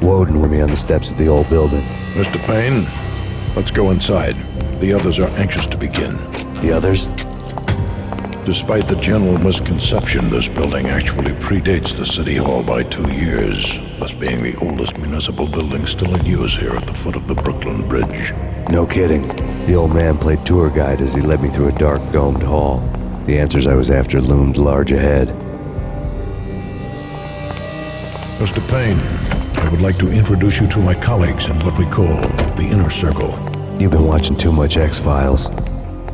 Woden with me on the steps of the old building. Mr. Payne, let's go inside. The others are anxious to begin. The others? Despite the general misconception, this building actually predates the City Hall by 2 years, thus being the oldest municipal building still in use here at the foot of the Brooklyn Bridge. No kidding. The old man played tour guide as he led me through a dark domed hall. The answers I was after loomed large ahead. Mr. Payne, I would like to introduce you to my colleagues in what we call the Inner Circle. You've been watching too much X-Files.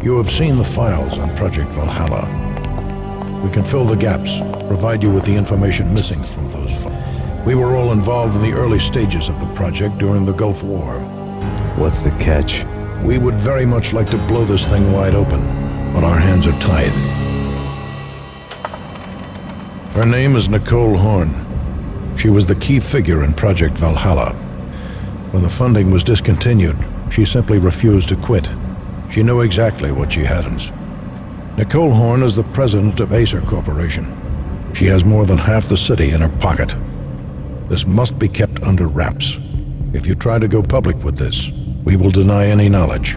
You have seen the files on Project Valhalla. We can fill the gaps, provide you with the information missing from those files. We were all involved in the early stages of the project during the Gulf War. What's the catch? We would very much like to blow this thing wide open, but our hands are tied. Her name is Nicole Horn. She was the key figure in Project Valhalla. When the funding was discontinued, she simply refused to quit. She knew exactly what she hadn't. Nicole Horn is the president of Acer Corporation. She has more than half the city in her pocket. This must be kept under wraps. If you try to go public with this, we will deny any knowledge.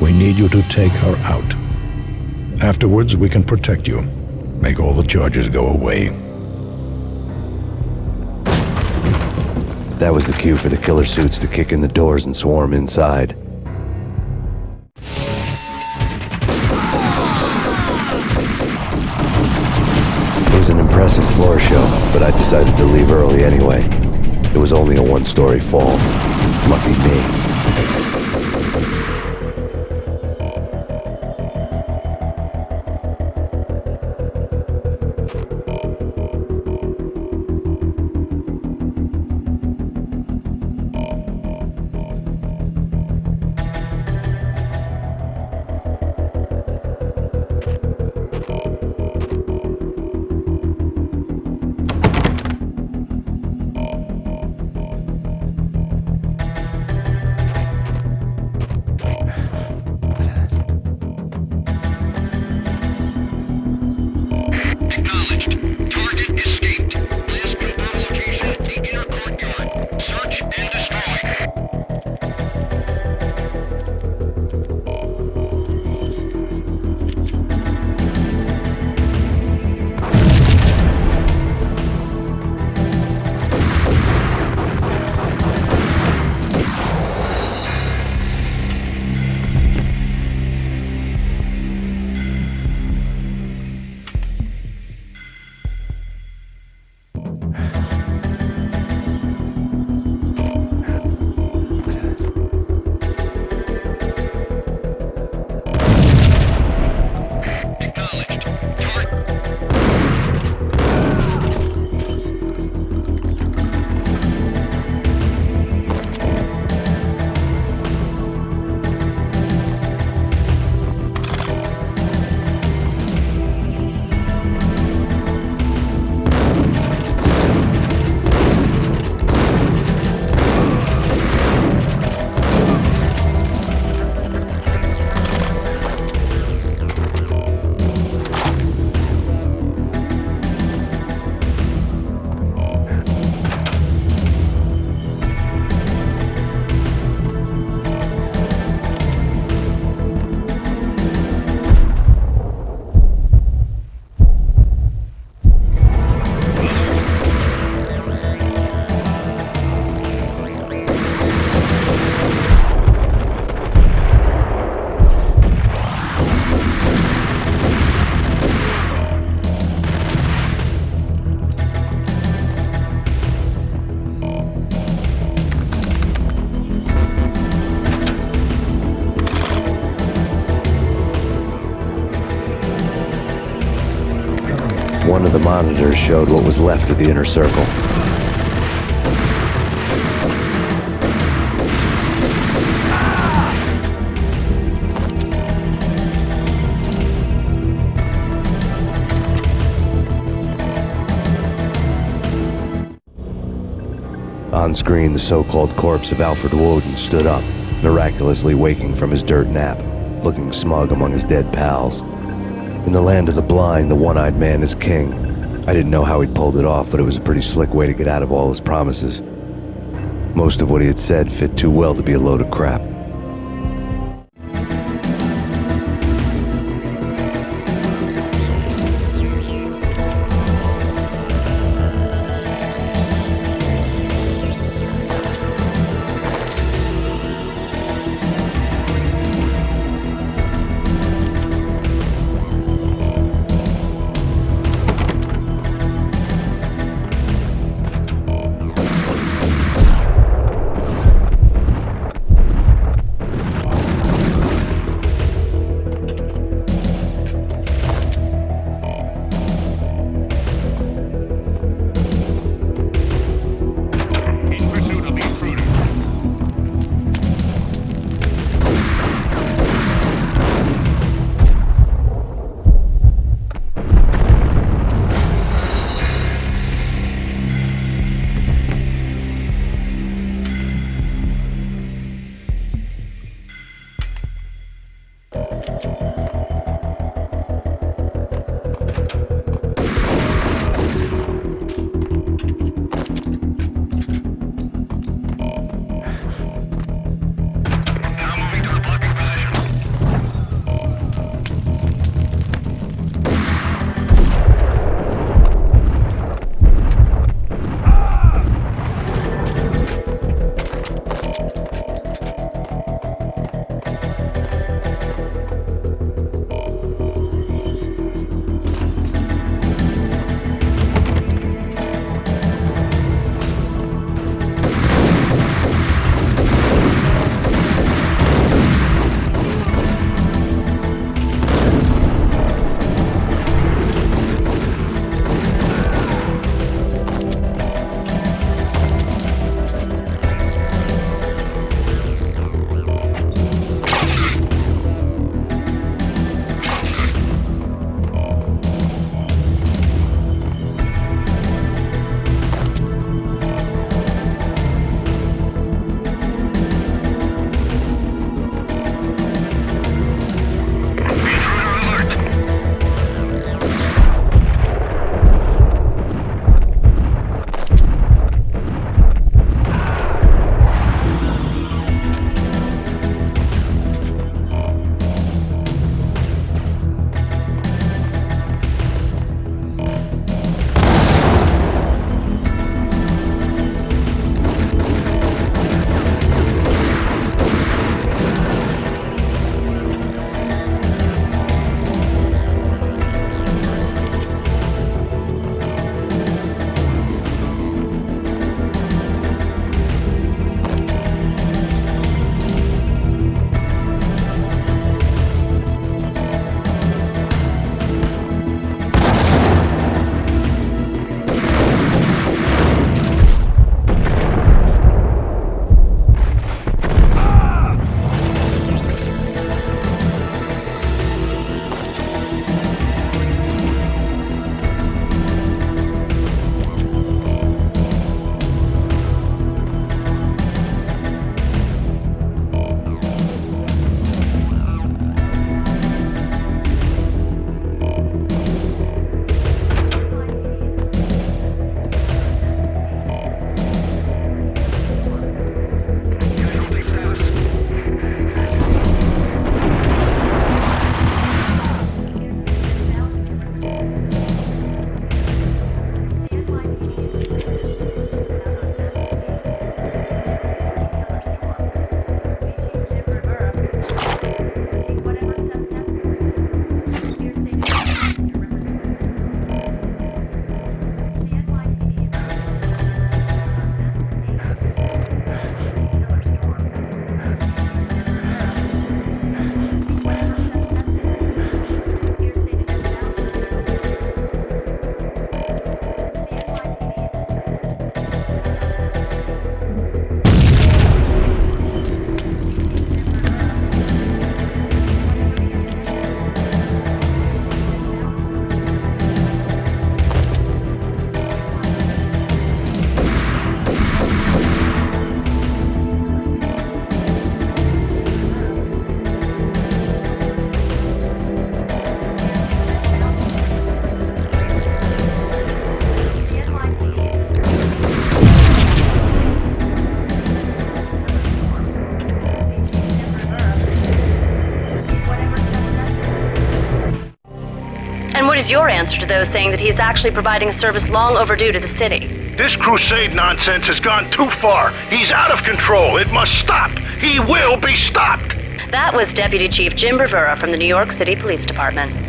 We need you to take her out. Afterwards, we can protect you. Make all the charges go away. That was the cue for the killer suits to kick in the doors and swarm inside. It was an impressive floor show, but I decided to leave early anyway. It was only a one-story fall. Lucky me. One of the monitors showed what was left of the inner circle. On screen, the so-called corpse of Alfred Woden stood up, miraculously waking from his dirt nap, looking smug among his dead pals. In the land of the blind, the one-eyed man is king. I didn't know how he'd pulled it off, but it was a pretty slick way to get out of all his promises. Most of what he had said fit too well to be a load of crap. is your answer to those saying that he's actually providing a service long overdue to the city? This crusade nonsense has gone too far. He's out of control. It must stop. He will be stopped. That was Deputy Chief Jim Rivera from the New York City Police Department.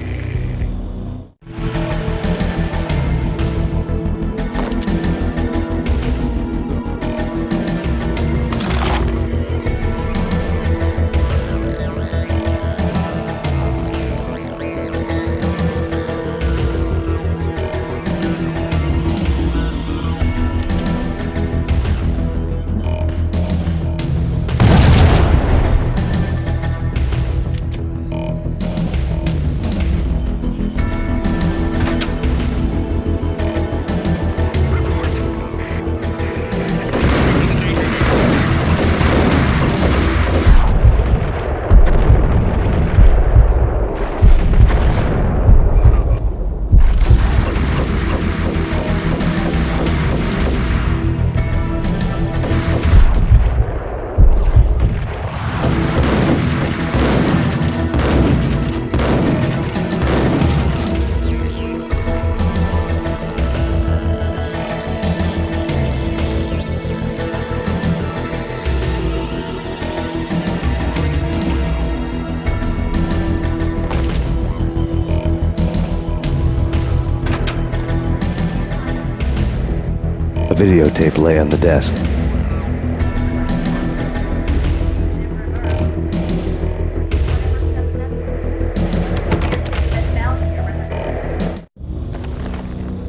A videotape lay on the desk.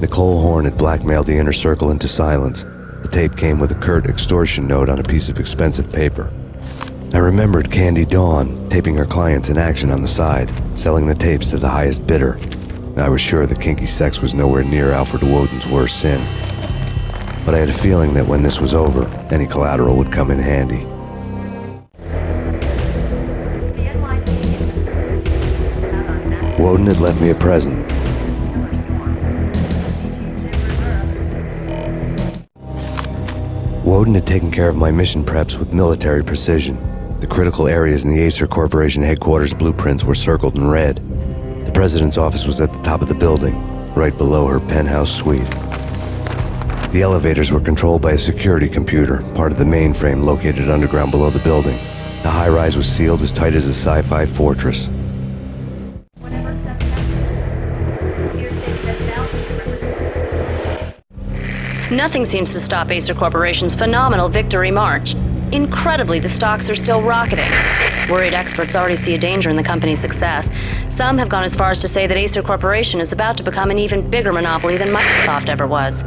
Nicole Horn had blackmailed the inner circle into silence. The tape came with a curt extortion note on a piece of expensive paper. I remembered Candy Dawn taping her clients in action on the side, selling the tapes to the highest bidder. I was sure that kinky sex was nowhere near Alfred Woden's worst sin. But I had a feeling that when this was over, any collateral would come in handy. Woden had left me a present. Woden had taken care of my mission preps with military precision. The critical areas in the Acer Corporation headquarters blueprints were circled in red. The president's office was at the top of the building, right below her penthouse suite. The elevators were controlled by a security computer, part of the mainframe located underground below the building. The high-rise was sealed as tight as a sci-fi fortress. Nothing seems to stop Acer Corporation's phenomenal victory march. Incredibly, the stocks are still rocketing. Worried experts already see a danger in the company's success. Some have gone as far as to say that Acer Corporation is about to become an even bigger monopoly than Microsoft ever was.